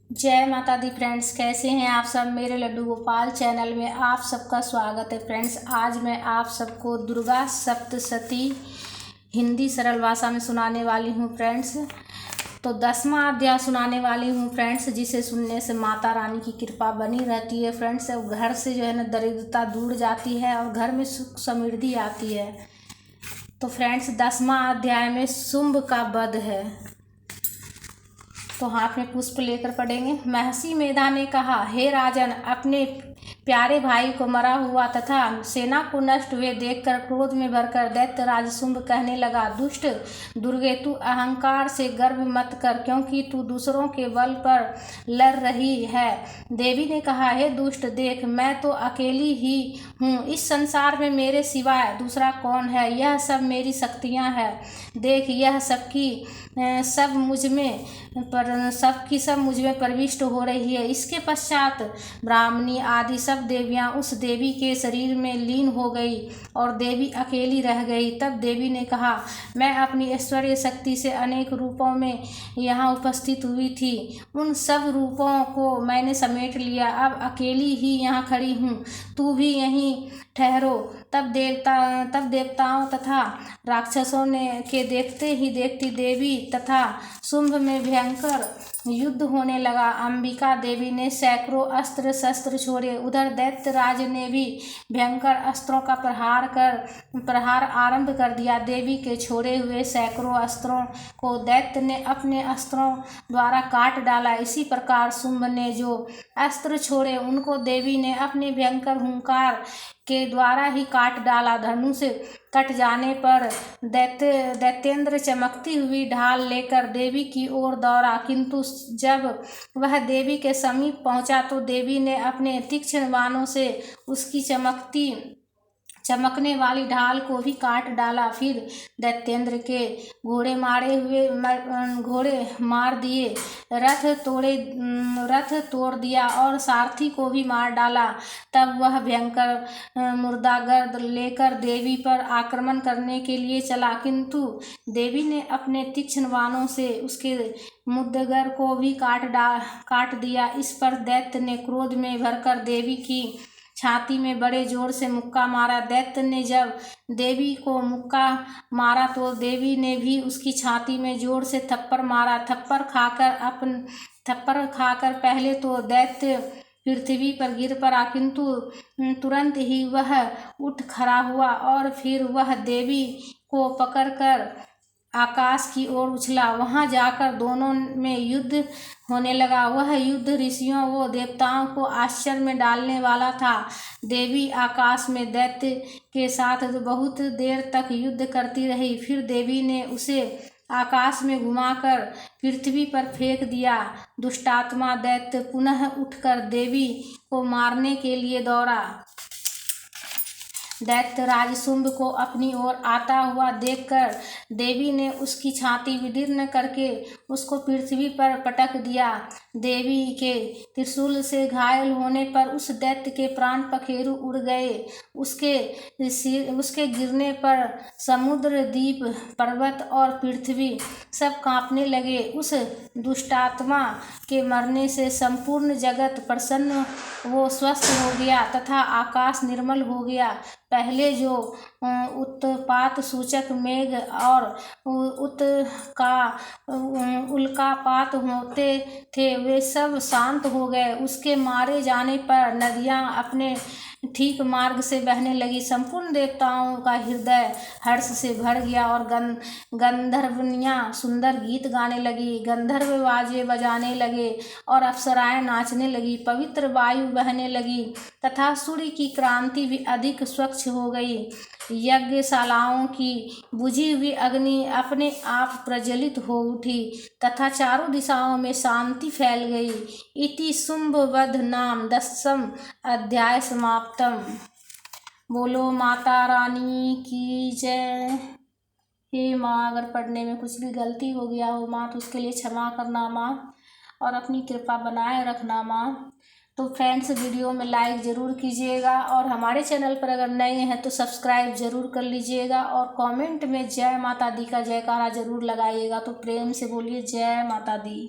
जय माता दी फ्रेंड्स, कैसे हैं आप सब। मेरे लड्डू गोपाल चैनल में आप सबका स्वागत है। फ्रेंड्स, आज मैं आप सबको दुर्गा सप्तशती हिंदी सरल भाषा में सुनाने वाली हूं। फ्रेंड्स, तो 10वां अध्याय सुनाने वाली हूं फ्रेंड्स, जिसे सुनने से माता रानी की कृपा बनी रहती है। फ्रेंड्स, घर से जो है ना दरिद्रता दूर जाती है और घर में सुख समृद्धि आती है। तो फ्रेंड्स, 10वां अध्याय में शुंभ का वध है। तो हाथ में पुष्प लेकर पढ़ेंगे। महर्षि मेधा ने कहा, हे राजन, अपने प्यारे भाई को मरा हुआ तथा सेना को नष्ट हुए देखकर क्रोध में भरकर दैत्यराज शुंभ कहने लगा, दुष्ट दुर्गे, तू अहंकार से गर्व मत कर, क्योंकि तू दूसरों के बल पर लड़ रही है। देवी ने कहा, हे दुष्ट, देख, मैं तो अकेली ही हूँ। इस संसार में मेरे सिवाय दूसरा कौन है। यह सब मेरी शक्तियाँ हैं। देख, यह सब मुझ में प्रविष्ट हो रही है। इसके पश्चात ब्राह्मणी आदि सब देवियां उस देवी के शरीर में लीन हो गई और देवी अकेली रह गई। तब देवी ने कहा, मैं अपनी ऐश्वर्य शक्ति से अनेक रूपों में यहाँ उपस्थित हुई थी। उन सब रूपों को मैंने समेट लिया। अब अकेली ही यहाँ खड़ी हूँ। तू भी यहीं ठहरो। तब देवताओं तथा राक्षसों के देखते ही देखती देवी तथा शुंभ में भयंकर युद्ध होने लगा। अंबिका देवी ने सैकड़ों अस्त्र शस्त्र छोड़े। उधर दैत्यराज ने भी भयंकर अस्त्रों का प्रहार आरंभ कर दिया। देवी के छोड़े हुए सैकड़ों अस्त्रों को दैत्य ने अपने अस्त्रों द्वारा काट डाला। इसी प्रकार शुंभ ने जो अस्त्र छोड़े उनको देवी ने अपने भयंकर हुंकार के द्वारा ही काट डाला। धनुष कट जाने पर दैत्येंद्र चमकती हुई ढाल लेकर देवी की ओर दौड़ा, किंतु जब वह देवी के समीप पहुंचा तो देवी ने अपने तीक्ष्ण बाणों से उसकी चमकने वाली ढाल को भी काट डाला। फिर दैत्येंद्र के घोड़े मार दिए, रथ तोड़ दिया और सारथी को भी मार डाला। तब वह भयंकर मुर्दागर्द लेकर देवी पर आक्रमण करने के लिए चला, किंतु देवी ने अपने तीक्ष्ण बाणों से उसके मुद्गर को भी काट दिया। इस पर दैत्य ने क्रोध में भरकर देवी की छाती में बड़े जोर से मुक्का मारा। दैत्य ने जब देवी को मुक्का मारा तो देवी ने भी उसकी छाती में जोर से थप्पड़ मारा। थप्पड़ खाकर पहले तो दैत्य पृथ्वी पर गिर पड़ा, किंतु तुरंत ही वह उठ खड़ा हुआ और फिर वह देवी को पकड़कर आकाश की ओर उछला। वहां जाकर दोनों में युद्ध होने लगा। वह युद्ध ऋषियों व देवताओं को आश्चर्य में डालने वाला था। देवी आकाश में दैत्य के साथ बहुत देर तक युद्ध करती रही। फिर देवी ने उसे आकाश में घुमाकर पृथ्वी पर फेंक दिया। दुष्टात्मा दैत्य पुनः उठकर देवी को मारने के लिए दौड़ा। दैत्यराज शुंभ को अपनी ओर आता हुआ देखकर देवी ने उसकी छाती विदीर्ण करके उसको पृथ्वी पर पटक दिया। देवी के त्रिशूल से घायल होने पर उस दैत्य के प्राण पखेरु उड़ गए। उसके गिरने पर समुद्र, द्वीप, पर्वत और पृथ्वी सब कांपने लगे। उस दुष्टात्मा के मरने से संपूर्ण जगत प्रसन्न व स्वस्थ हो गया तथा आकाश निर्मल हो गया। पहले जो उत्पात सूचक मेघ और उल्कापात होते थे वे सब शांत हो गए। उसके मारे जाने पर नदियां अपने ठीक मार्ग से बहने लगी। संपूर्ण देवताओं का हृदय हर्ष से भर गया और गंधर्वनियां सुंदर गीत गाने लगी। गंधर्व बाजे बजाने लगे और अप्सराएं नाचने लगी। पवित्र वायु बहने लगी तथा सूर्य की क्रांति भी अधिक स्वच्छ हो गई। यज्ञशालाओं की बुझी हुई अग्नि अपने आप प्रज्वलित हो उठी तथा चारों दिशाओं में शांति फैल गई। इति शुंभवध नाम 10वां अध्याय समाप्तम। बोलो माता रानी की जय। हे माँ, अगर पढ़ने में कुछ भी गलती हो गया हो माँ तो उसके लिए क्षमा करना माँ, और अपनी कृपा बनाए रखना माँ। तो फ्रेंड्स, वीडियो में लाइक ज़रूर कीजिएगा और हमारे चैनल पर अगर नए हैं तो सब्सक्राइब ज़रूर कर लीजिएगा और कमेंट में जय माता दी का जयकारा ज़रूर लगाइएगा। तो प्रेम से बोलिए जय माता दी।